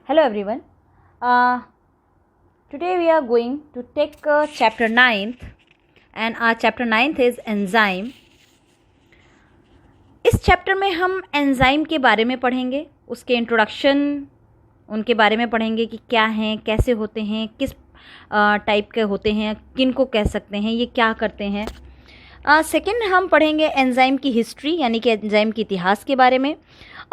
Hello everyone. Today we are going to take chapter 9th and our chapter 9th is enzyme. इस chapter में हम enzyme के बारे में पढ़ेंगे, उसके इंट्रोडक्शन, उनके बारे में पढ़ेंगे कि क्या हैं, कैसे होते हैं, किस टाइप के होते हैं, किन को कह सकते हैं, ये क्या करते हैं. सेकंड हम पढ़ेंगे एंजाइम की हिस्ट्री यानी कि एंजाइम के इतिहास के बारे में,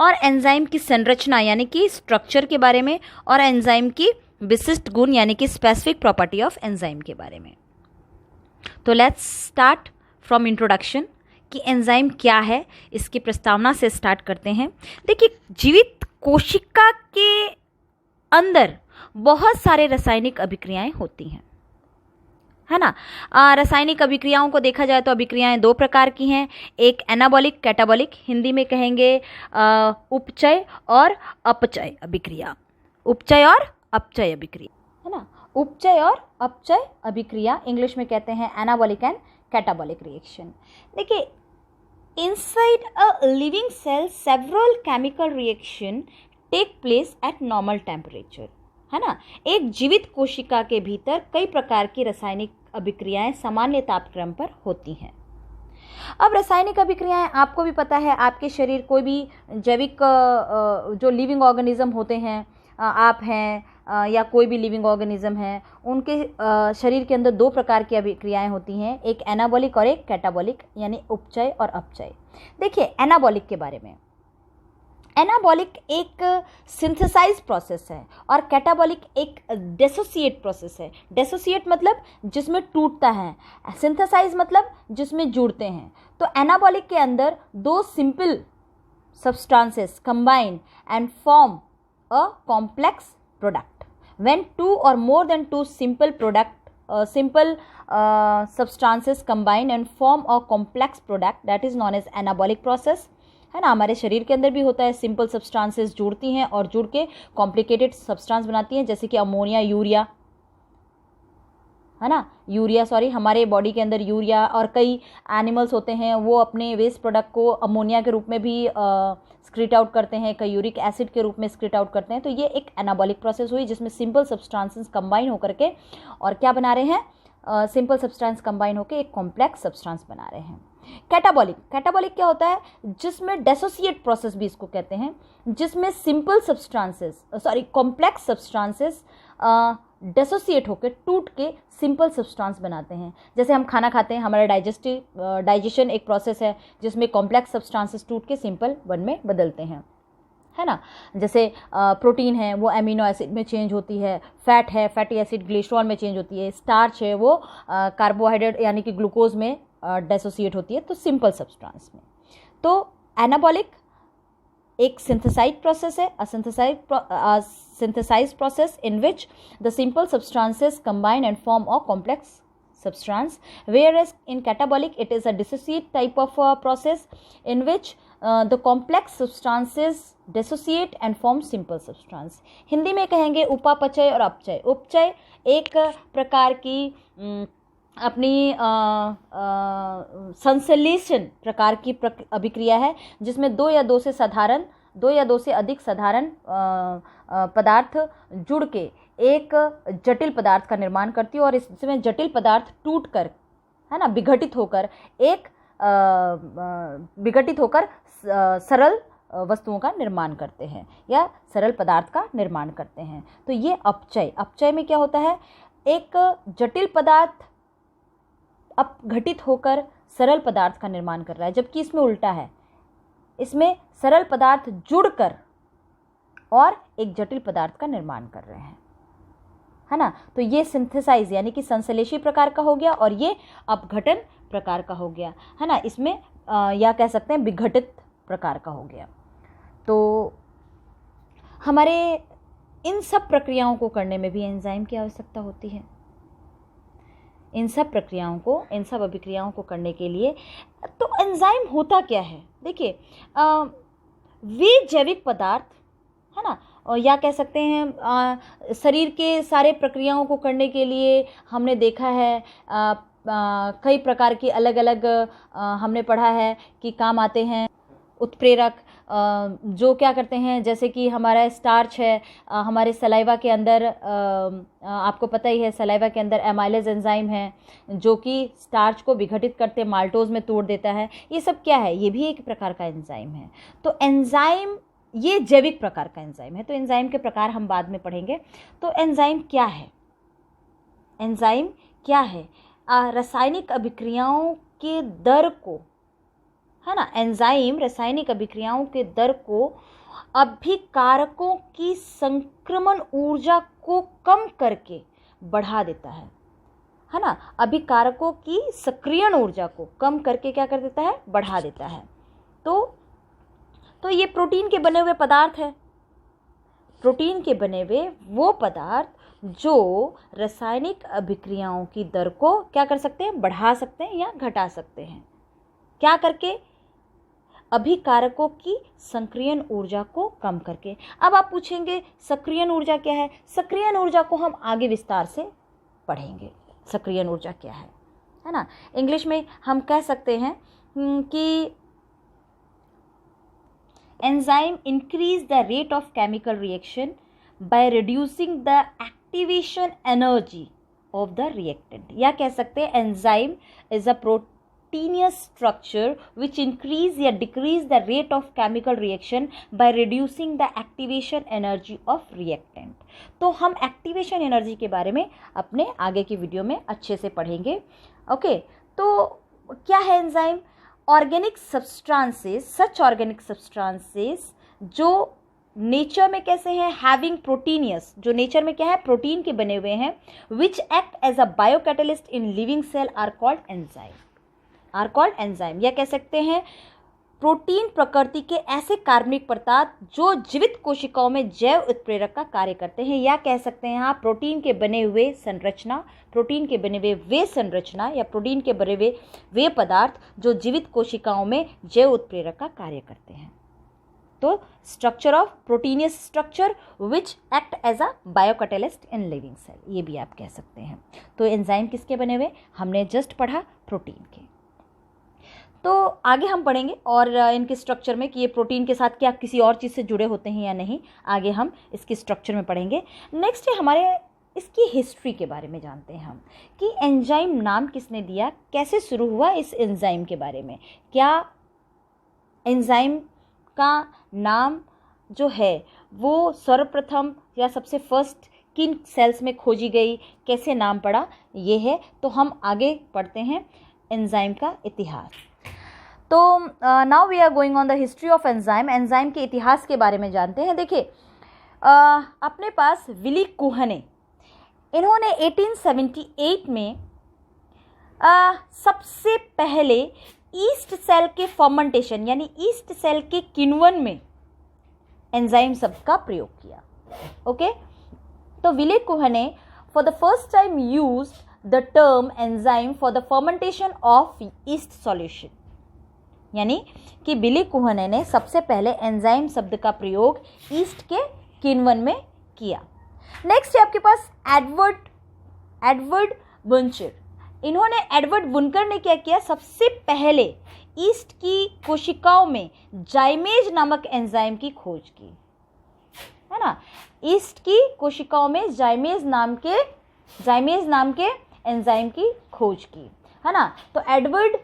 और एंजाइम की संरचना यानी कि स्ट्रक्चर के बारे में, और एंजाइम की विशिष्ट गुण यानी कि स्पेसिफिक प्रॉपर्टी ऑफ एंजाइम के बारे में. तो लेट्स स्टार्ट फ्रॉम इंट्रोडक्शन कि एंजाइम क्या है, इसकी प्रस्तावना से स्टार्ट करते हैं. देखिए, जीवित कोशिका के अंदर बहुत सारे रासायनिक अभिक्रियाएं होती हैं, है ना. रासायनिक अभिक्रियाओं को देखा जाए तो अभिक्रियाएं दो प्रकार की हैं, एक एनाबॉलिक कैटाबॉलिक, हिंदी में कहेंगे उपचय और अपचय अभिक्रिया. उपचय और अपचय अभिक्रिया, है ना. उपचय और अपचय अभिक्रिया इंग्लिश में कहते हैं एनाबॉलिक एंड कैटाबॉलिक रिएक्शन. देखिए, inside a living cell several chemical reaction take place at normal temperature, है ना. एक जीवित कोशिका के भीतर कई प्रकार की रासायनिक अभिक्रियाएं सामान्य तापक्रम पर होती हैं. अब रासायनिक अभिक्रियाएं आपको भी पता है, आपके शरीर कोई भी जैविक जो लिविंग ऑर्गेनिज्म होते हैं, आप हैं या कोई भी लिविंग ऑर्गेनिज्म है, उनके शरीर के अंदर दो प्रकार की अभिक्रियाएं होती हैं, एक एनाबॉलिक और एक कैटाबॉलिक यानी उपचय और अपचय. देखिए, एनाबॉलिक के बारे में, एनाबॉलिक एक सिंथेसाइज प्रोसेस है और कैटाबॉलिक एक डिसोसिएट प्रोसेस है. डिसोसिएट मतलब जिसमें टूटता है, सिंथेसाइज मतलब जिसमें जुड़ते हैं. तो एनाबॉलिक के अंदर दो simple substances combine and form a complex product. When two or more than two simple substances combine and form a complex product that is known as anabolic process, है ना. हमारे शरीर के अंदर भी होता है, सिंपल सब्सटेंसेस जुड़ती हैं और जुड़ के कॉम्प्लिकेटेड सब्सटेंस बनाती हैं, जैसे कि अमोनिया, यूरिया, है ना. हमारे बॉडी के अंदर यूरिया, और कई एनिमल्स होते हैं वो अपने वेस्ट प्रोडक्ट को अमोनिया के रूप में भी स्क्रीट आउट करते हैं, कई यूरिक एसिड के रूप में स्क्रीट आउट करते हैं. तो ये एक एनाबॉलिक प्रोसेस हुई जिसमें सिंपल सब्सटेंसेस कंबाइन होकर के और क्या बना रहे हैं, सिंपल सब्सटेंस कंबाइन होकर एक कॉम्प्लेक्स सब्सटेंस बना रहे हैं. कैटाबॉलिक क्या होता है, जिसमें डेसोसिएट प्रोसेस भी इसको कहते हैं, जिसमें सिंपल सब्सटेंसेस कॉम्प्लेक्स सब्सटेंसेस डेसोसिएट होकर टूट के सिंपल सब्सटेंस बनाते हैं. जैसे हम खाना खाते हैं, हमारा डाइजेशन एक प्रोसेस है जिसमें कॉम्प्लेक्स सब्सटेंसेस टूट के सिंपल वन में बदलते हैं, है ना. जैसे प्रोटीन है वो एमिनो एसिड में चेंज होती है, फैट है फैटी एसिड ग्लिसरॉल में चेंज होती है, स्टार्च है वो कार्बोहाइड्रेट यानी कि ग्लूकोज में डेसोसिएट होती है, तो सिंपल सब्सटेंस में. तो एनाबॉलिक एक सिंथेसाइज प्रोसेस है, synthesized process in which the simple substances combine and form a complex substance, whereas in catabolic it is a dissociate type of process in which the complex substances dissociate and form simple substance. Hindi में कहेंगे उपापचय और अपचय. उपचय एक प्रकार की अपनी संश्लेषण प्रकार की अभिक्रिया है जिसमें दो या दो से अधिक साधारण पदार्थ जुड़ के एक जटिल पदार्थ का निर्माण करती है, और इसमें जटिल पदार्थ टूटकर, है ना, विघटित होकर सरल वस्तुओं का निर्माण करते हैं या सरल पदार्थ का निर्माण करते हैं. तो ये अपचय में क्या होता है, एक जटिल पदार्थ अपघटित होकर सरल पदार्थ का निर्माण कर रहा है, जबकि इसमें उल्टा है, इसमें सरल पदार्थ जुड़कर और एक जटिल पदार्थ का निर्माण कर रहे हैं, है ना. तो ये सिंथेसाइज यानी कि संश्लेषी प्रकार का हो गया और ये अपघटन प्रकार का हो गया, है ना. इसमें या कह सकते हैं विघटित प्रकार का हो गया. तो हमारे इन सब प्रक्रियाओं को करने में भी एंजाइम की आवश्यकता होती है. इन सब अभिक्रियाओं को करने के लिए तो एंजाइम होता क्या है. देखिए, वे जैविक पदार्थ, है ना, और या कह सकते हैं शरीर के सारे प्रक्रियाओं को करने के लिए हमने देखा है कई प्रकार की अलग अलग हमने पढ़ा है कि काम आते हैं. उत्प्रेरक जो क्या करते हैं, जैसे कि हमारा स्टार्च है, हमारे सलाइवा के अंदर आपको पता ही है सलाइवा के अंदर एमाइलेज एंजाइम है जो कि स्टार्च को विघटित करते माल्टोज में तोड़ देता है। ये सब क्या है, ये भी एक प्रकार का एंजाइम है। तो एंजाइम ये जैविक प्रकार का एंजाइम है। तो एंजाइम के प्रकार हम बाद में पढ़ेंगे। तो एंजाइम क्या है, एंजाइम क्या है, रासायनिक अभिक्रियाओं के दर को, है ना, एंजाइम रासायनिक अभिक्रियाओं के दर को अभिकारकों की संक्रमण ऊर्जा को कम करके बढ़ा देता है ना, अभिकारकों की सक्रियण ऊर्जा को कम करके क्या कर देता है, बढ़ा देता है। तो ये प्रोटीन के बने हुए पदार्थ है, प्रोटीन के बने हुए वो पदार्थ जो रासायनिक अभिक्रियाओं की दर को क्या कर सकते हैं, बढ़ा सकते हैं या घटा सकते हैं। क्या करके, अभिकारकों की सक्रियण ऊर्जा को कम करके। अब आप पूछेंगे सक्रियण ऊर्जा क्या है, सक्रियण ऊर्जा को हम आगे विस्तार से पढ़ेंगे, सक्रियण ऊर्जा क्या है ना। इंग्लिश में हम कह सकते हैं कि enzyme increase the rate of chemical reaction by reducing the activation energy of the reactant, या कह सकते हैं enzyme is a proteinous structure which increase या decrease the rate of chemical reaction by reducing the activation energy of reactant. तो हम activation energy के बारे में अपने आगे की वीडियो में अच्छे से पढ़ेंगे। ओके, तो क्या है एंजाइम, ऑर्गेनिक सब्सटेंसेस, सच ऑर्गेनिक सब्सटेंसेस जो नेचर में कैसे हैं, हैविंग प्रोटीनियस, जो नेचर में क्या है, प्रोटीन के बने हुए हैं, which act as a biocatalyst in living cell are called enzyme, are called enzyme. या कह सकते हैं प्रोटीन प्रकृति के ऐसे कार्बनिक पदार्थ जो जीवित कोशिकाओं में जैव उत्प्रेरक का कार्य करते हैं, या कह सकते हैं यहाँ प्रोटीन के बने हुए संरचना, प्रोटीन के बने हुए वे संरचना या प्रोटीन के बने हुए वे पदार्थ जो जीवित कोशिकाओं में जैव उत्प्रेरक का कार्य करते हैं। तो structure of proteinaceous structure which act as a biocatalyst in living cell, ये भी आप कह सकते हैं। तो एंजाइम किसके बने हुए, हमने जस्ट पढ़ा प्रोटीन के। तो आगे हम पढ़ेंगे और इनके स्ट्रक्चर में कि ये प्रोटीन के साथ क्या किसी और चीज़ से जुड़े होते हैं या नहीं, आगे हम इसकी स्ट्रक्चर में पढ़ेंगे। नेक्स्ट है हमारे इसकी हिस्ट्री के बारे में जानते हैं हम कि एंजाइम नाम किसने दिया, कैसे शुरू हुआ इस एंजाइम के बारे में। क्या एंजाइम का नाम जो है वो सर्वप्रथम या सबसे फर्स्ट किन सेल्स में खोजी गई, कैसे नाम पड़ा, ये है। तो हम आगे पढ़ते हैं एंजाइम का इतिहास। तो now we are going on the history of enzyme. Enzyme के इतिहास के बारे में जानते हैं। देखिए अपने पास विली कुहने, इन्होंने 1878 में सबसे पहले ईस्ट सेल के फर्मेंटेशन यानी ईस्ट सेल के किण्वन में एंजाइम शब्द का प्रयोग किया। ओके, तो Willy Kuhne for the first time used the term enzyme for the fermentation of yeast solution, यानी कि विली कुहने ने सबसे पहले एंजाइम शब्द का प्रयोग ईस्ट के किण्वन में किया। नेक्स्ट है आपके पास एडवर्ड बुनकर। इन्होंने एडवर्ड बुनकर ने क्या किया, सबसे पहले ईस्ट की कोशिकाओं में जाइमेज नामक एंजाइम की खोज की, है ना। ईस्ट की कोशिकाओं में जाइमेज नाम के एंजाइम की खोज की, है ना। तो एडवर्ड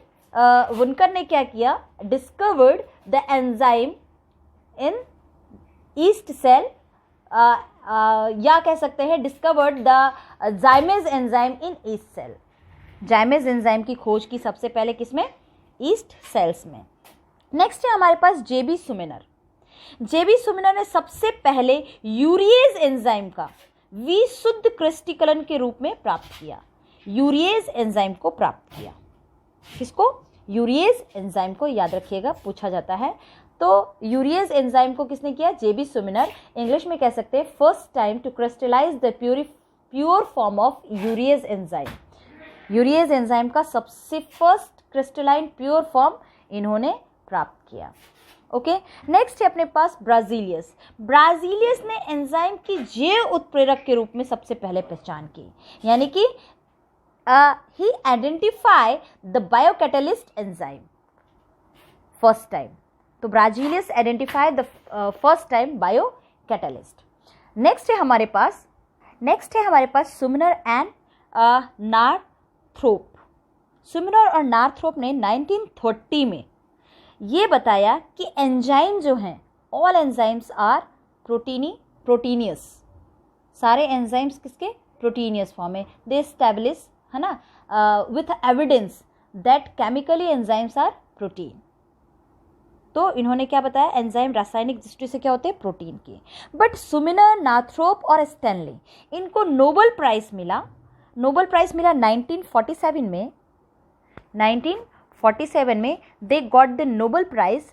बुनकर ने क्या किया, discovered the enzyme in yeast cell, या कह सकते हैं discovered the zymase enzyme in yeast cell. Zymase enzyme की खोज की सबसे पहले किसमें, ईस्ट सेल्स में। नेक्स्ट है हमारे पास जेबी सुमेनर। जेबी सुमेनर ने सबसे पहले यूरिएज एंजाइम का विशुद्ध क्रिस्टलीकरण के रूप में प्राप्त किया, यूरिएज एंजाइम को प्राप्त किया। किसको, यूरिएज एंजाइम को, याद रखिएगा पूछा जाता है। तो यूरिएज एंजाइम को किसने किया, जेबी सुमेनर। इंग्लिश में कह सकते हैं first time to crystallize the pure form of urease enzyme. Urease enzyme का सबसे फर्स्ट क्रिस्टलाइन प्योर फॉर्म इन्होंने प्राप्त किया। ओके, नेक्स्ट है अपने पास ब्राजीलियस। ब्राजीलियस ने एंजाइम की जैव उत्प्रेरक के रूप में सबसे पहले पहचान की, यानी कि he identify the biocatalyst enzyme first time। तो Berzelius identify the first time biocatalyst. Next है हमारे पास सुमनर एंड नार्थ्रोप। सुमनर और नार्थ्रोप ने 1930 में ये बताया कि एंजाइम जो हैं, ऑल एंजाइम्स आर प्रोटीनियस, सारे एंजाइम्स किसके, प्रोटीनियस फॉर्म है। दे एस्टैब्लिश, है ना, with evidence that chemically enzymes are protein. तो इन्होंने क्या बताया, एंजाइम रासायनिक दृष्टि से क्या होते हैं, प्रोटीन के। बट सुमिनर, नार्थ्रोप और स्टैनली, इनको नोबेल प्राइज मिला 1947 में। 1947 में they got the Nobel prize.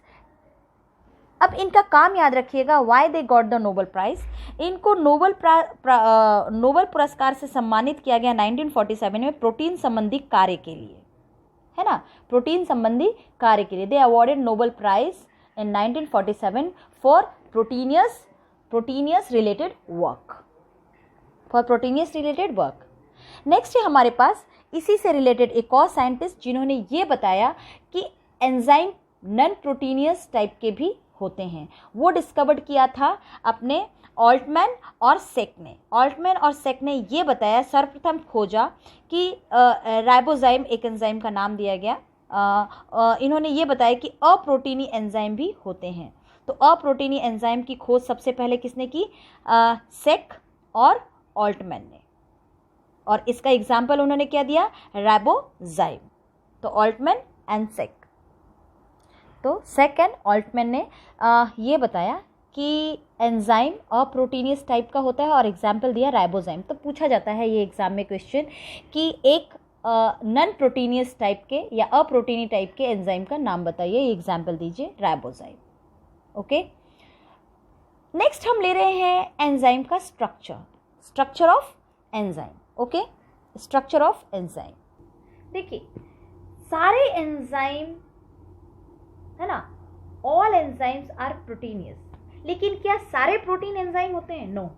अब इनका काम याद रखिएगा, why they got the Nobel prize. इनको नोबेल पुरस्कार से सम्मानित किया गया 1947 में प्रोटीन संबंधी कार्य के लिए, है ना, प्रोटीन संबंधी कार्य के लिए। They awarded Nobel prize in 1947 for proteinous related work. Next है हमारे पास इसी से रिलेटेड एक और साइंटिस्ट जिन्होंने ये बताया कि एंजाइम नॉन प्रोटीनियस टाइप के भी होते हैं। वो डिस्कवर्ड किया था अपने ऑल्टमैन और सेक ने ये बताया, सर्वप्रथम खोजा कि राइबोजाइम एक एंजाइम का नाम दिया गया। इन्होंने ये बताया कि अप्रोटीनी एंजाइम भी होते हैं। तो अप्रोटीनी एंजाइम की खोज सबसे पहले किसने की, सेक और ऑल्टमैन ने। और इसका एग्जाम्पल उन्होंने क्या दिया, राइबोजाइम। तो ऑल्टमैन एंड सेक, तो सेक एंड ऑल्टमैन ने ये बताया कि एंजाइम अप्रोटीनियस टाइप का होता है और एग्जाम्पल दिया राइबोजाइम। तो पूछा जाता है ये एग्जाम में क्वेश्चन कि एक नॉन प्रोटीनियस टाइप के या अप्रोटीनी टाइप के एंजाइम का नाम बताइए, ये एग्जाम्पल दीजिए, राइबोजाइम। ओके, नेक्स्ट हम ले रहे हैं एंजाइम का structure of enzyme. Okay, structure of enzyme. देखिए, सारे एंजाइम, है ना, ऑल एंजाइम्स आर प्रोटीनियस, लेकिन क्या सारे प्रोटीन एंजाइम होते हैं? नो।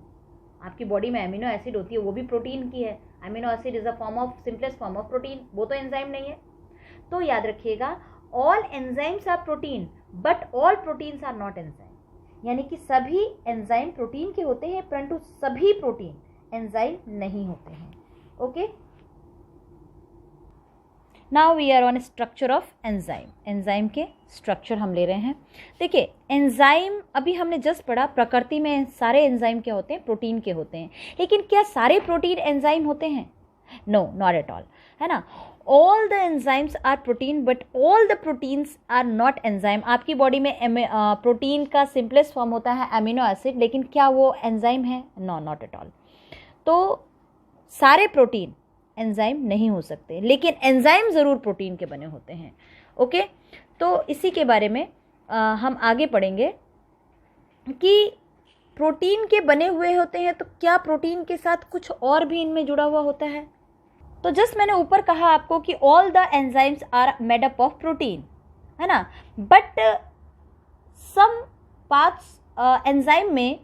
आपकी बॉडी में अमीनो एसिड होती है, वो भी प्रोटीन की है। Amino acid is a form of simplest form of protein, वो तो एंजाइम नहीं है। तो याद रखिएगा, all enzymes are protein but all proteins are not enzyme. यानी कि सभी एंजाइम प्रोटीन के होते हैं परंतु सभी प्रोटीन एंजाइम नहीं होते हैं। Okay, now we are on structure of enzyme. Enzyme के स्ट्रक्चर हम ले रहे हैं। देखिए, एंजाइम अभी हमने जस्ट पढ़ा, प्रकृति में सारे एंजाइम क्या होते हैं, प्रोटीन के होते हैं। लेकिन क्या सारे प्रोटीन एंजाइम होते हैं? नो, नॉट एट ऑल, है ना। All the enzymes are protein but all the proteins are not enzyme. आपकी बॉडी में प्रोटीन का सिंपलेस्ट फॉर्म होता है अमीनो एसिड, लेकिन क्या वो एंजाइम है? No, not at all. तो सारे प्रोटीन एंजाइम नहीं हो सकते, लेकिन एंजाइम ज़रूर प्रोटीन के बने होते हैं। ओके, तो इसी के बारे में हम आगे पढ़ेंगे कि प्रोटीन के बने हुए होते हैं, तो क्या प्रोटीन के साथ कुछ और भी इनमें जुड़ा हुआ होता है? तो जस्ट मैंने ऊपर कहा आपको कि all the enzymes are made up of protein, है ना, बट सम पार्ट्स एंजाइम में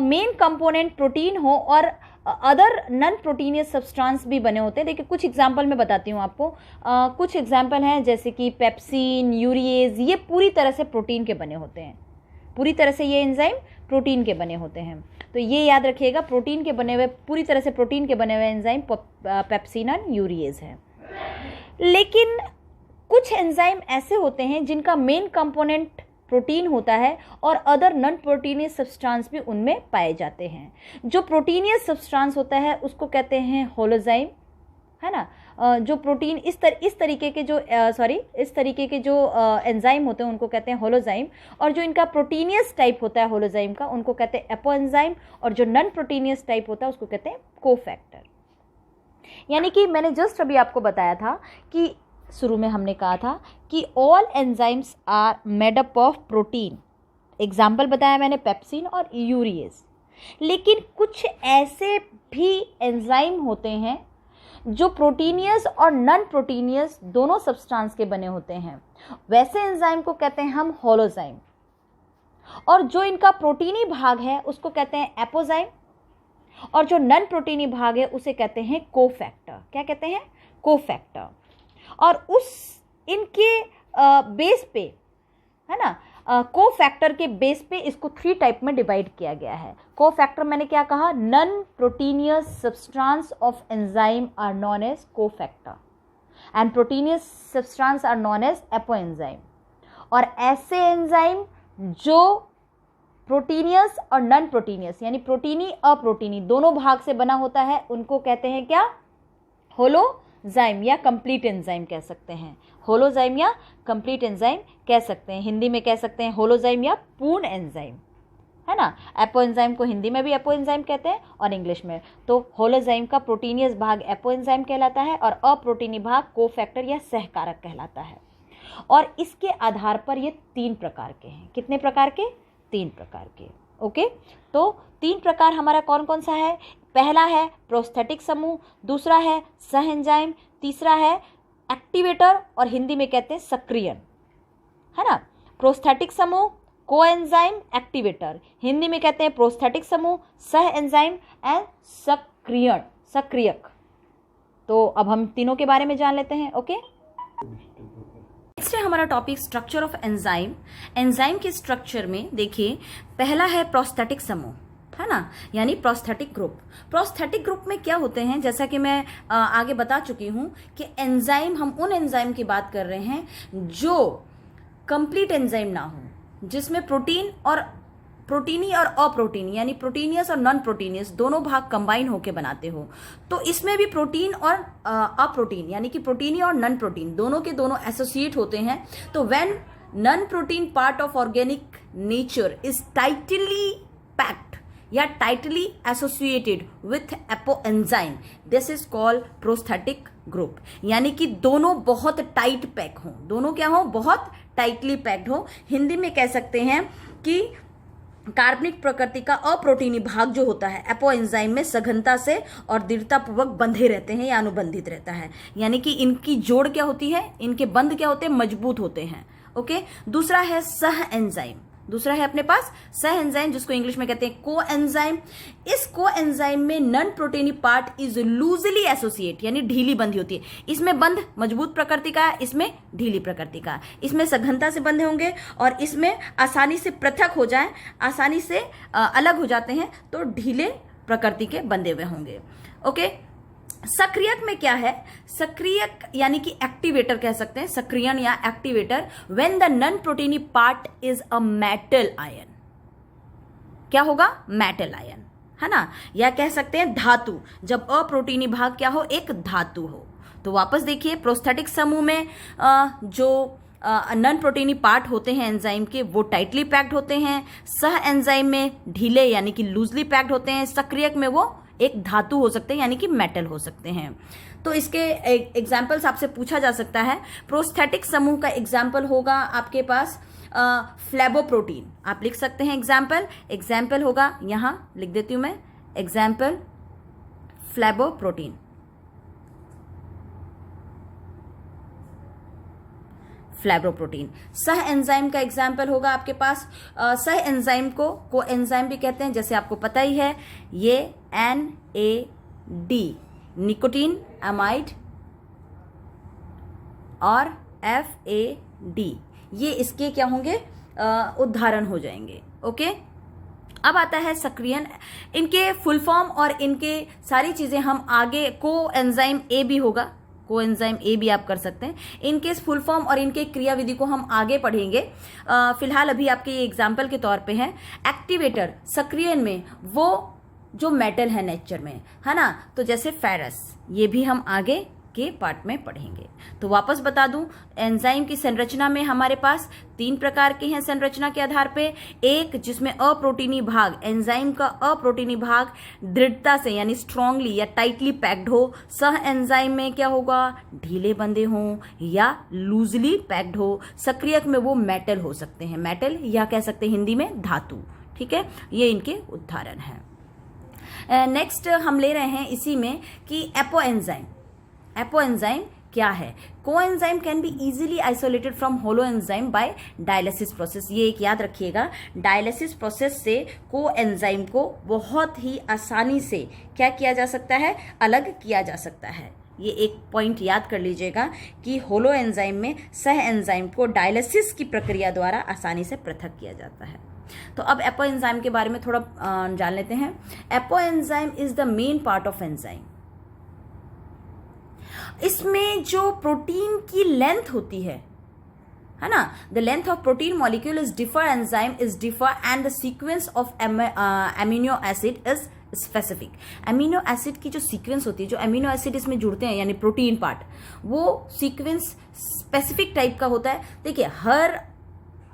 मेन कंपोनेंट प्रोटीन हो और अदर नॉन प्रोटीनियस सब्सटेंस भी बने होते हैं। देखिए, कुछ एग्जांपल मैं बताती हूँ आपको। कुछ एग्जांपल हैं जैसे कि पेप्सिन, यूरिएज, ये पूरी तरह से प्रोटीन के बने होते हैं। पूरी तरह से ये एंजाइम प्रोटीन के बने होते हैं। तो ये याद रखिएगा, प्रोटीन के बने हुए, पूरी तरह से प्रोटीन के बने हुए एंजाइम पेप्सिन और यूरिएज हैं। लेकिन कुछ एंजाइम ऐसे होते हैं जिनका मेन कंपोनेंट प्रोटीन होता है और अदर नॉन प्रोटीनियस सब्सटेंस भी उनमें पाए जाते हैं। जो प्रोटीनियस सब्सटेंस होता है उसको कहते हैं होलोजाइम, है ना। जो प्रोटीन इस तरीके के जो एंजाइम होते हैं उनको कहते हैं होलोजाइम, और जो इनका प्रोटीनियस टाइप होता है होलोजाइम का, उनको कहते हैं एपोएंजाइम, और जो नॉन प्रोटीनियस टाइप होता है उसको कहते हैं कोफैक्टर। यानी कि मैंने जस्ट अभी आपको बताया था कि शुरू में हमने कहा था कि all enzymes are made up of protein. Example बताया मैंने पेप्सिन और यूरिएज। लेकिन कुछ ऐसे भी एंजाइम होते हैं जो प्रोटीनियस और नॉन प्रोटीनियस दोनों सब्सटेंस के बने होते हैं। वैसे एंजाइम को कहते हैं हम होलोजाइम, और जो इनका प्रोटीनी भाग है उसको कहते हैं एपोजाइम, और जो नॉन प्रोटीनी भाग है उसे कहते हैं कोफैक्टर। क्या कहते हैं? कोफैक्टर। और उस इनके बेस पे, है ना, कोफैक्टर के बेस पे इसको 3 टाइप में डिवाइड किया गया है। कोफैक्टर मैंने क्या कहा, non proteinaceous substance of enzyme are known as cofactor and proteinaceous substance are known as apoenzyme. और ऐसे एंजाइम जो प्रोटीनियस और नॉन प्रोटीनियस यानी प्रोटीनी अप्रोटीनी दोनों भाग से बना होता है, उनको कहते हैं क्या, होलोजाइम या कंप्लीट एंजाइम कह सकते हैं। होलोजाइम या कंप्लीट एंजाइम कह सकते हैं, हिंदी में कह सकते हैं होलोजाइम या पूर्ण एंजाइम, है ना। एपोएंजाइम को हिंदी में भी एपोएंजाइम कहते हैं और इंग्लिश में। तो होलोजाइम का प्रोटीनियस भाग एपोएंजाइम कहलाता है और अप्रोटीनी भाग कोफैक्टर या सहकारक कहलाता है। और इसके आधार पर ये 3 प्रकार के हैं। कितने प्रकार के? 3 प्रकार के। ओके, तो 3 प्रकार हमारा कौन कौन सा है? पहला है प्रोस्थेटिक समूह, दूसरा है सह एंजाइम, तीसरा है एक्टिवेटर और हिंदी में कहते हैं सक्रियन, है ना। प्रोस्थेटिक समूह, कोएंजाइम, एक्टिवेटर, हिंदी में कहते हैं प्रोस्थेटिक समूह, सह एंजाइम एंड सक्रियन, सक्रियक। तो अब हम तीनों के बारे में जान लेते हैं। ओके, नेक्स्ट है हमारा topic structure of enzyme. Enzyme के स्ट्रक्चर में देखिए, पहला है प्रोस्थेटिक समूह, है ना, यानी प्रोस्थेटिक ग्रुप। प्रोस्थेटिक ग्रुप में क्या होते हैं, जैसा कि मैं आगे बता चुकी हूं कि एंजाइम, हम उन एंजाइम की बात कर रहे हैं जो कंप्लीट एंजाइम ना हो, जिसमें प्रोटीनी और अप्रोटीनी यानी प्रोटीनियस और नॉन प्रोटीनियस दोनों भाग कंबाइन होकर बनाते हो। तो इसमें भी प्रोटीन और अप्रोटीन यानी कि प्रोटीनी और नॉन प्रोटीन दोनों के दोनों एसोसिएट होते हैं। तो when non protein part of organic nature is tightly packed या tightly associated with apoenzyme, this is called prosthetic group. यानी कि दोनों बहुत टाइट पैक हो, दोनों क्या हो, बहुत टाइटली पैक्ड हो। हिंदी में कह सकते हैं कि कार्बनिक प्रकृति का अप्रोटीनी भाग जो होता है एपोएंजाइम में सघनता से और दृढ़तापूर्वक बंधे रहते हैं या अनुबंधित रहता है। यानी कि इनकी जोड़ क्या होती है, इनके बंध क्या होते हैं, मजबूत होते हैं। ओके, दूसरा है सह एंजाइम, दूसरा है अपने पास सह एंजाइम, जिसको इंग्लिश में कहते हैं को एंजाइम। इस को एंजाइम में नॉन प्रोटीनी पार्ट इज लूजली एसोसिएट यानी ढीली बंधी होती है। इसमें बंध मजबूत प्रकृति का है, इसमें ढीली प्रकृति का। इसमें सघनता से बंधे होंगे और इसमें आसानी से पृथक हो जाए, आसानी से अलग हो जाते हैं, तो ढीले प्रकृति के बंधे हुए होंगे। ओके, सक्रियक में क्या है, सक्रियक यानी कि एक्टिवेटर कह सकते हैं, सक्रियन या एक्टिवेटर, व्हेन द नॉन प्रोटीनी part is a metal ion. क्या होगा, मेटल आयन, है ना, या कह सकते हैं धातु, जब अप्रोटीनी भाग क्या हो, एक धातु हो। तो वापस देखिए, प्रोस्थेटिक समूह में जो नॉन प्रोटीनी पार्ट होते हैं एंजाइम के, वो टाइटली पैक्ड होते हैं। सह एंजाइम में ढीले यानी कि लूजली पैक्ड होते हैं। सक्रियक में वो एक धातु हो सकते हैं यानी कि मेटल हो सकते हैं। तो इसके एग्जाम्पल्स आपसे पूछा जा सकता है। प्रोस्थेटिक समूह का एग्जाम्पल होगा आपके पास फ्लेबोप्रोटीन, आप लिख सकते हैं एग्जाम्पल होगा, यहां लिख देती हूं मैं, एग्जाम्पल फ्लेबोप्रोटीन। फ्लेबोप्रोटीन सह एंजाइम का एग्जाम्पल होगा आपके पास। सह एंजाइम को कोएंजाइम भी कहते हैं, जैसे आपको पता ही है, ये NAD निकोटीन अमाइड और FAD ये इसके क्या होंगे, उदाहरण हो जाएंगे। ओके, अब आता है सक्रियन। इनके फुल फॉर्म और इनके सारी चीजें हम आगे, कोएंजाइम A भी होगा, कोएंजाइम A भी आप कर सकते हैं। इनके फुल फॉर्म और इनके क्रियाविधि को हम आगे पढ़ेंगे। फिलहाल अभी आपके ये एग्जाम्पल के तौर पे है। एक्टिवेटर सक्रियन में वो जो मेटल है नेचर में, है ना, तो जैसे फेरस, ये भी हम आगे के पार्ट में पढ़ेंगे। तो वापस बता दूं, एंजाइम की संरचना में हमारे पास 3 प्रकार के हैं संरचना के आधार पे। एक जिसमें अप्रोटीनी भाग, एंजाइम का अप्रोटीनी भाग दृढ़ता से यानी स्ट्रांगली या टाइटली पैक्ड हो। सह एंजाइम में क्या होगा, ढीले बंधे हों या लूजली पैक्ड हो। सक्रियक में वो मेटल हो सकते हैं, मेटल या कह सकते हैं हिंदी में धातु। ठीक है, ये इनके उदाहरण हैं। नेक्स्ट हम ले रहे हैं इसी में कि एपोएंजाइम। एपोएंजाइम क्या है? Coenzyme can be easily isolated from holoenzyme by dialysis process. ये एक याद रखिएगा, डायलिसिस प्रोसेस से कोएंजाइम को बहुत ही आसानी से क्या किया जा सकता है, अलग किया जा सकता है। ये एक पॉइंट याद कर लीजिएगा कि होलो एंजाइम में सह एंजाइम को डायलिसिस की प्रक्रिया द्वारा आसानी से पृथक किया जाता है। तो अब एपो एंजाइम के बारे में थोड़ा जान लेते हैं। Apo enzyme is the main part of enzyme. इसमें जो प्रोटीन की लेंथ होती है ना, the length of protein molecule is differ, enzyme is differ and the sequence of amino acid is specific. Amino acid की जो सीक्वेंस होती है, जो अमीनो एसिड इसमें जुड़ते हैं यानी प्रोटीन पार्ट, वो सीक्वेंस स्पेसिफिक टाइप का होता है। देखिए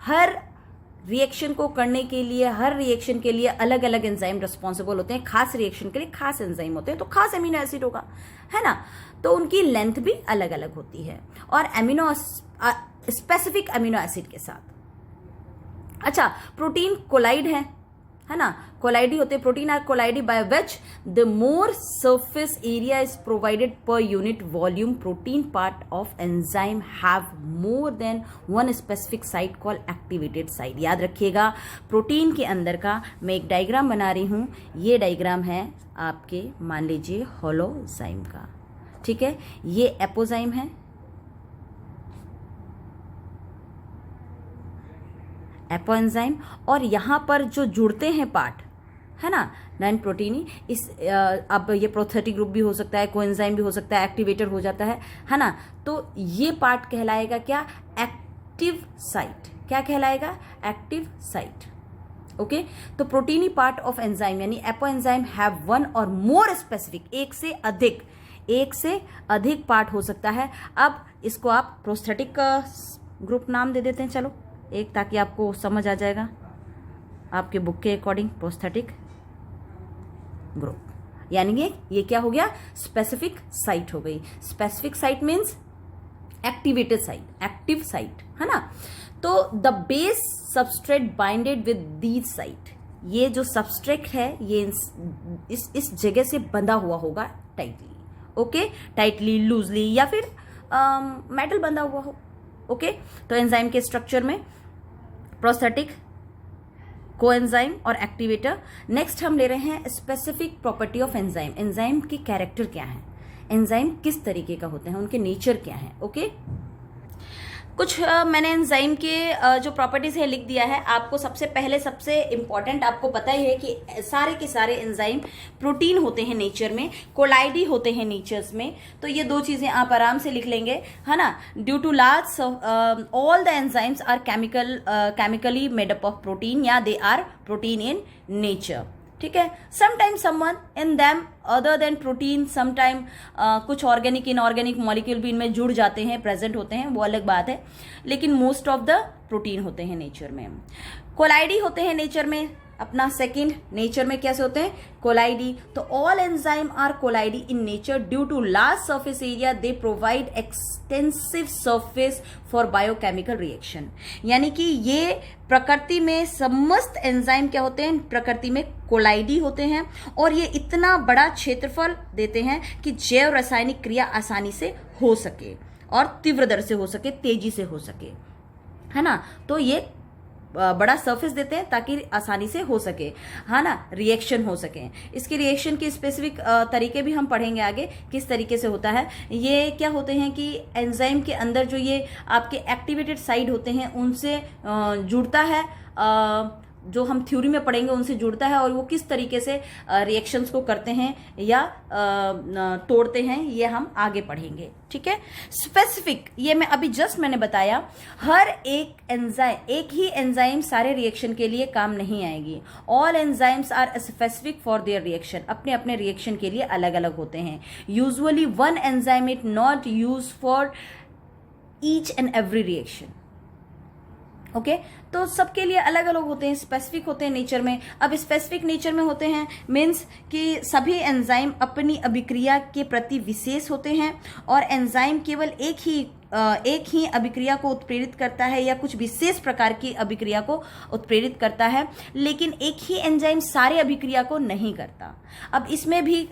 हर रिएक्शन को करने के लिए, हर रिएक्शन के लिए अलग अलग एंजाइम रिस्पॉन्सिबल होते हैं। खास रिएक्शन के लिए खास एंजाइम होते हैं, तो खास अमीनो एसिड होगा, है ना। तो उनकी लेंथ भी अलग अलग होती है और अमीनो स्पेसिफिक अमीनो एसिड के साथ। अच्छा, प्रोटीन कोलाइड है ना, कोलाइडी होते हैं। प्रोटीन आर कोलाइडी by which the more surface area is provided per unit volume. Protein part of enzyme have more than one specific site call activated site. याद रखिएगा, प्रोटीन के अंदर का मैं एक डायग्राम बना रही हूं। ये डायग्राम है आपके, मान लीजिए, होलोजाइम का, ठीक है। ये एपोजाइम है, एपो एंजाइम, और यहां पर जो जुड़ते हैं पार्ट, है ना, नॉन प्रोटीनी, इस अब ये प्रोस्थेटिक ग्रुप भी हो सकता है, कोएंजाइम भी हो सकता है, एक्टिवेटर हो जाता है ना। तो ये पार्ट कहलाएगा क्या? Active site. क्या कहलाएगा? Active site. ओके, तो प्रोटीनी पार्ट ऑफ एंजाइम यानी एपो एंजाइम हैव वन और मोर स्पेसिफिक, एक से अधिक पार्ट हो सकता है। अब इसको आप प्रोस्थेटिक ग्रुप नाम दे देते हैं, चलो एक, ताकि आपको समझ आ जाएगा आपके बुक के अकॉर्डिंग। प्रोस्थेटिक ग्रुप यानी ये क्या हो गया? स्पेसिफिक साइट हो गई। Specific site means activated site, active site, है ना। तो the base substrate binded with these site, ये जो सबस्ट्रेट है ये इस जगह से बंधा हुआ होगा टाइटली। ओके, टाइटली, लूजली, या फिर मेटल बंधा हुआ हो। ओके, तो एंजाइम के स्ट्रक्चर में प्रोस्थेटिक, कोएंजाइम और एक्टिवेटर। नेक्स्ट हम ले रहे हैं specific property of enzyme. Enzyme की कैरेक्टर क्या है, एंजाइम किस तरीके का होते हैं, उनके नेचर क्या है। ओके, कुछ मैंने एंजाइम के जो प्रॉपर्टीज है लिख दिया है आपको। सबसे इंपॉर्टेंट आपको पता ही है कि सारे के सारे एंजाइम प्रोटीन होते हैं नेचर में, कोलाइडी होते हैं नेचर्स में। तो ये दो चीजें आप आराम से लिख लेंगे, है ना। Due to large all the enzymes are chemically made up of protein, या they are protein in nature, ठीक है। Sometime someone in them other than protein, sometime कुछ ऑर्गेनिक इनऑर्गेनिक मॉलिक्यूल भी इनमें जुड़ जाते हैं, प्रेजेंट होते हैं, वो अलग बात है, लेकिन मोस्ट ऑफ द प्रोटीन होते हैं नेचर में। कोलाइडी होते हैं नेचर में, अपना सेकंड, नेचर में कैसे होते हैं? कोलाइडी। तो ऑल एंजाइम आर कोलाइडी in nature due to large surface area, they provide extensive surface for biochemical reaction. यानी कि ये प्रकृति में समस्त एंजाइम क्या होते हैं? प्रकृति में कोलाइडी होते हैं, और ये इतना बड़ा क्षेत्रफल देते हैं कि जैव रासायनिक क्रिया आसानी से हो सके और तीव्र दर से हो सके, तेजी से हो सके, है ना। तो ये बड़ा सरफेस देते हैं ताकि आसानी से हो सके, है ना, रिएक्शन हो सके। इसके रिएक्शन के स्पेसिफिक तरीके भी हम पढ़ेंगे आगे, किस तरीके से होता है। ये क्या होते हैं कि एंजाइम के अंदर जो ये आपके एक्टिवेटेड साइड होते हैं उनसे जुड़ता है, जो हम थ्योरी में पढ़ेंगे उनसे जुड़ता है, और वो किस तरीके से रिएक्शंस को करते हैं या तोड़ते हैं ये हम आगे पढ़ेंगे, ठीक है। स्पेसिफिक, ये मैं अभी जस्ट मैंने बताया, हर एक ही एंजाइम सारे रिएक्शन के लिए काम नहीं आएगी। All enzymes are specific for their reaction, अपने अपने रिएक्शन के लिए अलग अलग होते हैं। Usually one enzyme it not use for each and every reaction. Okay, तो सबके लिए अलग अलग होते हैं, स्पेसिफिक होते हैं नेचर में। अब स्पेसिफिक नेचर में होते हैं मीन्स कि सभी एंजाइम अपनी अभिक्रिया के प्रति विशेष होते हैं, और एंजाइम केवल एक ही अभिक्रिया को उत्प्रेरित करता है या कुछ विशेष प्रकार की अभिक्रिया को उत्प्रेरित करता है, लेकिन एक ही एंजाइम सारे अभिक्रिया को नहीं करता। अब इसमें भी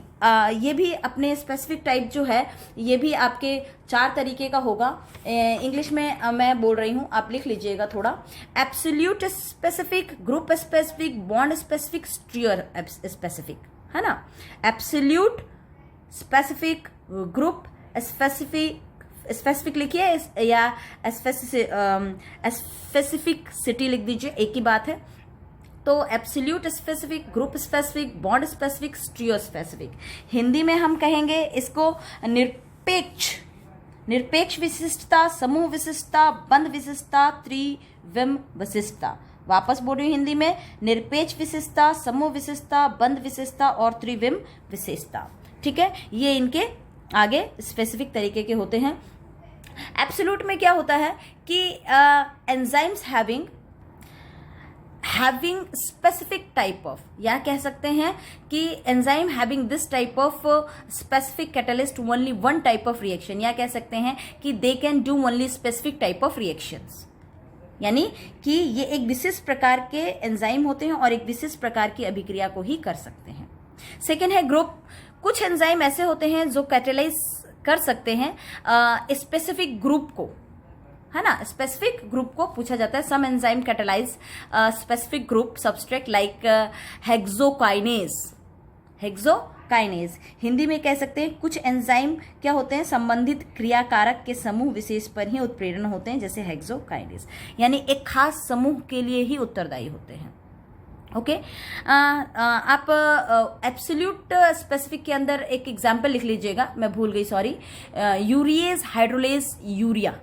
ये भी अपने स्पेसिफिक टाइप जो है ये भी आपके 4 तरीके का होगा। इंग्लिश में मैं बोल रही हूँ, आप लिख लीजिएगा थोड़ा। Absolute specific, group specific, bond specific, stereo specific, है ना। एब्सोल्यूट, स्पेसिफिक, ग्रुप स्पेसिफिक लिखिए या स्पेसिफिक सिटी लिख दीजिए, एक ही बात है। तो absolute specific, group specific, bond specific, stereo specific. Hindi में हम कहेंगे इसको निरपेक्ष विशिष्टता, समूह विशिष्टता, बंध विशिष्टता, त्रिविम विशिष्टता। वापस बोल रही हूँ हिंदी में, निरपेक्ष विशिष्टता, समूह विशिष्टता, बंध विशिष्टता और त्रिविम विशेषता। ठीक है, ये इनके आगे स्पेसिफिक तरीके के होते हैं। एब्सोल्यूट में क्या होता है कि enzymes having specific type of, या कह सकते हैं कि enzyme having this type of specific catalyst only one type of reaction, या कह सकते हैं कि they can do only specific type of reactions, यानी कि ये एक विशेष प्रकार के एंजाइम होते हैं और एक विशेष प्रकार की अभिक्रिया को ही कर सकते हैं। सेकेंड है ग्रुप। कुछ एंजाइम ऐसे होते हैं जो कैटेलाइज कर सकते हैं स्पेसिफिक ग्रुप को, है ना, स्पेसिफिक ग्रुप को पूछा जाता है। Some enzyme catalyse specific group substrate like hexokinase. Hindi में कह सकते हैं कुछ एंजाइम क्या होते हैं, संबंधित क्रियाकारक के समूह विशेष पर ही उत्प्रेरण होते हैं, जैसे हेक्सोकाइनेज, यानी एक खास समूह के लिए ही उत्तरदायी होते हैं। ओके, आप एब्सोल्यूट स्पेसिफिक के अंदर एक एग्जाम्पल लिख लीजिएगा, मैं भूल गई, सॉरी। यूरिएज हाइड्रोलेज यूरिया,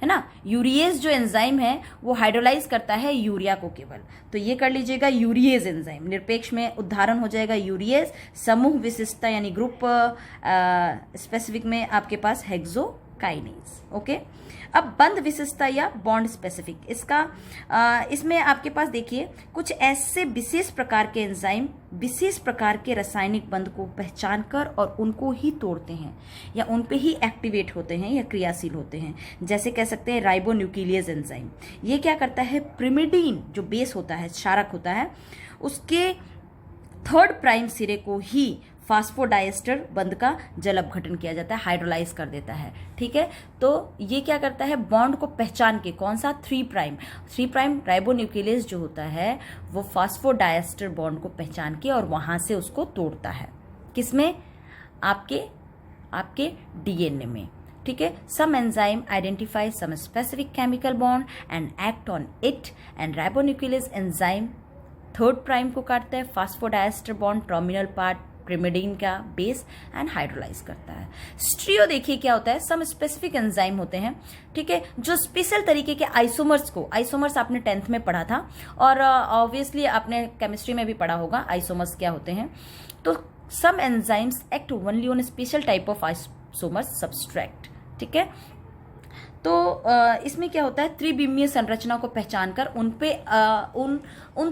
है ना, यूरिएज जो एंजाइम है वो हाइड्रोलाइज करता है यूरिया को केवल, तो ये कर लीजिएगा यूरिएज एंजाइम। निरपेक्ष में उदाहरण हो जाएगा यूरिएज। समूह विशिष्टता यानी ग्रुप स्पेसिफिक में आपके पास हेक्सोकाइनेज। ओके, अब बंध विशिष्टता या बॉन्ड स्पेसिफिक, इसमें आपके पास देखिए कुछ ऐसे विशेष प्रकार के एंजाइम विशेष प्रकार के रासायनिक बंध को पहचान कर और उनको ही तोड़ते हैं या उन पे ही एक्टिवेट होते हैं या क्रियाशील होते हैं, जैसे कह सकते हैं राइबोन्यूक्लियस एंजाइम। ये क्या करता है, प्रिमिडीन जो बेस होता है, क्षारक होता है, उसके 3rd प्राइम सिरे को ही फास्फोडाइस्टर बंध का जल अपघटन किया जाता है, हाइड्रोलाइज कर देता है। ठीक है, तो ये क्या करता है, बॉन्ड को पहचान के, कौन सा, 3 प्राइम राइबोन्यूक्लियस जो होता है वो फास्फोडाइस्टर बॉन्ड को पहचान के और वहां से उसको तोड़ता है। किसमें, आपके डीएनए में। ठीक है, some enzyme identify some specific chemical bond and act on it, and ribonuclease enzyme 3rd prime को काटता है, phosphodiester bond terminal part pyrimidine का बेस एंड हाइड्रोलाइज करता है। स्ट्रियो देखिए क्या होता है, सम स्पेसिफिक एंजाइम होते हैं, ठीक है, जो स्पेशल तरीके के आइसोमर्स आपने 10th में पढ़ा था और ऑब्वियसली आपने केमिस्ट्री में भी पढ़ा होगा आइसोमर्स क्या होते हैं। तो some enzymes act only on special type of isomers substrate. ठीक है, तो इसमें क्या होता है, त्रिविमीय संरचना को पहचान कर उन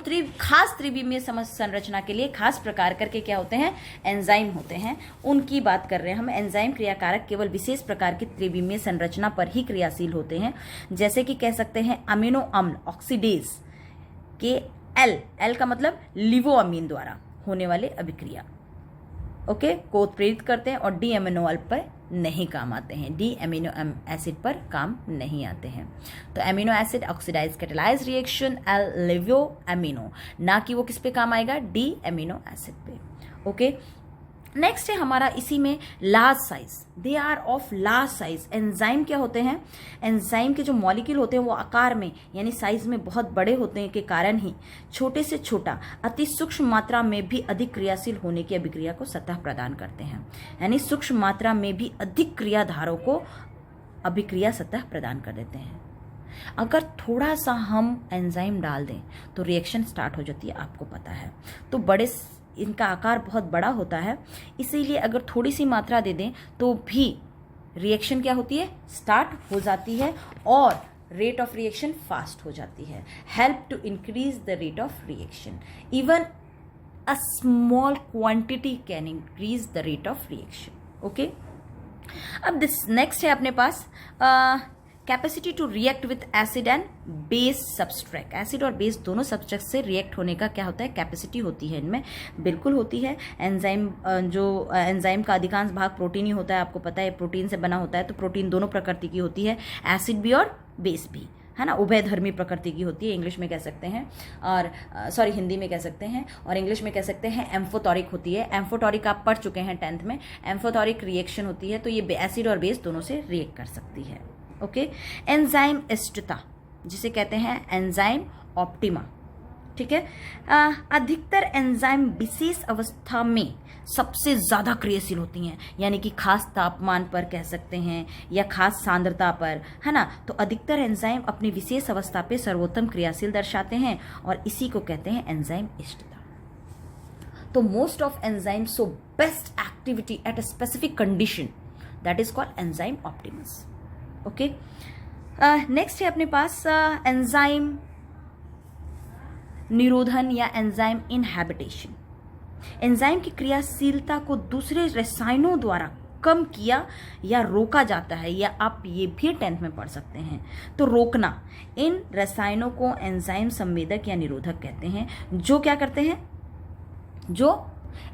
पे खास त्रिविमीय संरचना के लिए खास प्रकार करके क्या होते हैं, एंजाइम होते हैं, उनकी बात कर रहे हैं हम। एंजाइम क्रियाकारक केवल विशेष प्रकार की त्रिविमीय संरचना पर ही क्रियाशील होते हैं, जैसे कि कह सकते हैं अमीनो अम्ल ऑक्सीडेज के एल का मतलब लिवोअमीन द्वारा होने वाले अभिक्रिया, ओके, को उत्प्रेरित करते हैं और डी एमिनो अम्ल पर नहीं काम आते हैं, डी एमिनो एसिड पर काम नहीं आते हैं। तो amino acid oxidase catalyse reaction L levo amino, ना कि वो किस पे काम आएगा, डी एमिनो एसिड पे। ओके, नेक्स्ट है हमारा इसी में large size, they are of large size. Enzyme क्या होते हैं, एंजाइम के जो मॉलिक्यूल होते हैं वो आकार में यानी साइज में बहुत बड़े होते हैं के कारण ही छोटे से छोटा अति सूक्ष्म मात्रा में भी अधिक क्रियाशील होने की अभिक्रिया को सतह प्रदान करते हैं, यानी सूक्ष्म मात्रा में भी अधिक क्रियाधारों को अभिक्रिया सतह प्रदान कर देते हैं। अगर थोड़ा सा हम एंजाइम डाल दें तो रिएक्शन स्टार्ट हो जाती है, आपको पता है। तो इनका आकार बहुत बड़ा होता है, इसीलिए अगर थोड़ी सी मात्रा दे दें तो भी रिएक्शन क्या होती है, स्टार्ट हो जाती है और रेट ऑफ रिएक्शन फास्ट हो जाती है। Help to increase the rate of reaction, even a small quantity can increase the rate of reaction. Okay, अब दिस नेक्स्ट है अपने पास capacity to react with acid and base substrate. Acid और base दोनों substrate से react होने का क्या होता है, कैपेसिटी होती है इनमें, बिल्कुल होती है। एंजाइम एंजाइम का अधिकांश भाग प्रोटीन ही होता है, आपको पता है, प्रोटीन से बना होता है, तो प्रोटीन दोनों प्रकृति की होती है, एसिड भी और बेस भी, है ना, उभयधर्मी प्रकृति की होती है, इंग्लिश में कह सकते हैं, और सॉरी हिंदी में कह सकते हैं, और इंग्लिश में कह सकते हैं एम्फोटोरिक होती है। एम्फोटोरिक आप पढ़ चुके हैं 10th में। एम्फोटोरिक रिएक्शन होती है, तो ये एसिड और बेस दोनों से रिएक्ट कर सकती है। ओके। एंजाइम इष्टता जिसे कहते हैं एंजाइम ऑप्टिमा, ठीक है। अधिकतर एंजाइम विशेष अवस्था में सबसे ज़्यादा क्रियाशील होती हैं, यानी कि खास तापमान पर कह सकते हैं या खास सांद्रता पर, है ना। तो अधिकतर एंजाइम अपनी विशेष अवस्था पे सर्वोत्तम क्रियाशील दर्शाते हैं और इसी को कहते हैं एंजाइम इष्टता। तो most of enzyme show best activity at a specific condition, that is called enzyme Optimus. Okay. Next है अपने पास एंजाइम निरोधन या एंजाइम इनहैबिटेशन। एंजाइम की क्रियाशीलता को दूसरे रसायनों द्वारा कम किया या रोका जाता है, या आप ये भी 10th में पढ़ सकते हैं। तो रोकना, इन रसायनों को एंजाइम संवेदक या निरोधक कहते हैं, जो क्या करते हैं, जो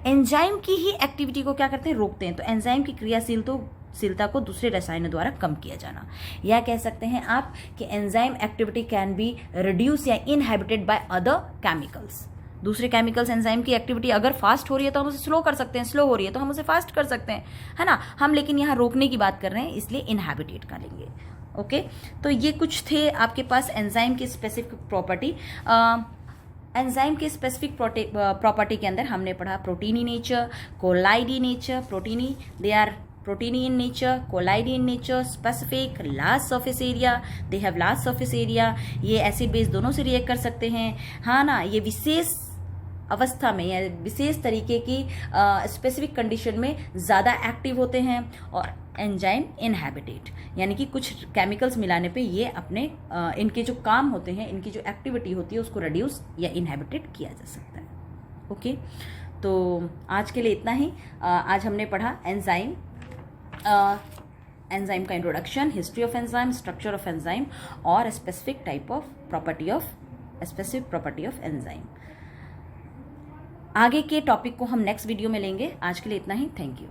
एंजाइम की ही एक्टिविटी को क्या करते हैं, रोकते हैं। तो एंजाइम की क्रियाशीलता को दूसरे रसायनों द्वारा कम किया जाना, या कह सकते हैं आप कि enzyme activity can be reduce या इनहैबिटेड बाय अदर केमिकल्स। दूसरे केमिकल्स एंजाइम की एक्टिविटी अगर फास्ट हो रही है तो हम उसे स्लो कर सकते हैं, स्लो हो रही है तो हम उसे फास्ट कर सकते हैं, है ना। हम लेकिन यहाँ रोकने की बात कर रहे हैं, इसलिए इनहैबिटेट करेंगे। ओके। तो ये कुछ थे आपके पास एंजाइम की स्पेसिफिक प्रॉपर्टी। एंजाइम के स्पेसिफिक प्रॉपर्टी के अंदर हमने पढ़ा प्रोटीनी नेचर, कोलाइडी नेचर। प्रोटीनी, they are proteiny in nature, colloidal in nature, specific, large surface area, they have large surface area। ये एसिड बेस दोनों से रिएक्ट कर सकते हैं, हाँ ना। ये विशेष अवस्था में या विशेष तरीके की स्पेसिफिक कंडीशन में ज़्यादा एक्टिव होते हैं। और एंजाइम इनहैबिटेट, यानी कि कुछ केमिकल्स मिलाने पे ये अपने इनके जो काम होते हैं, इनकी जो एक्टिविटी होती है उसको रिड्यूस या इनहैबिटेट किया जा सकता है। ओके। तो आज के लिए इतना ही। आज हमने पढ़ा एंजाइम, एंजाइम का introduction, history of enzyme, structure of enzyme और स्पेसिफिक प्रॉपर्टी ऑफ एंजाइम। आगे के टॉपिक को हम नेक्स्ट वीडियो में लेंगे। आज के लिए इतना ही। Thank you.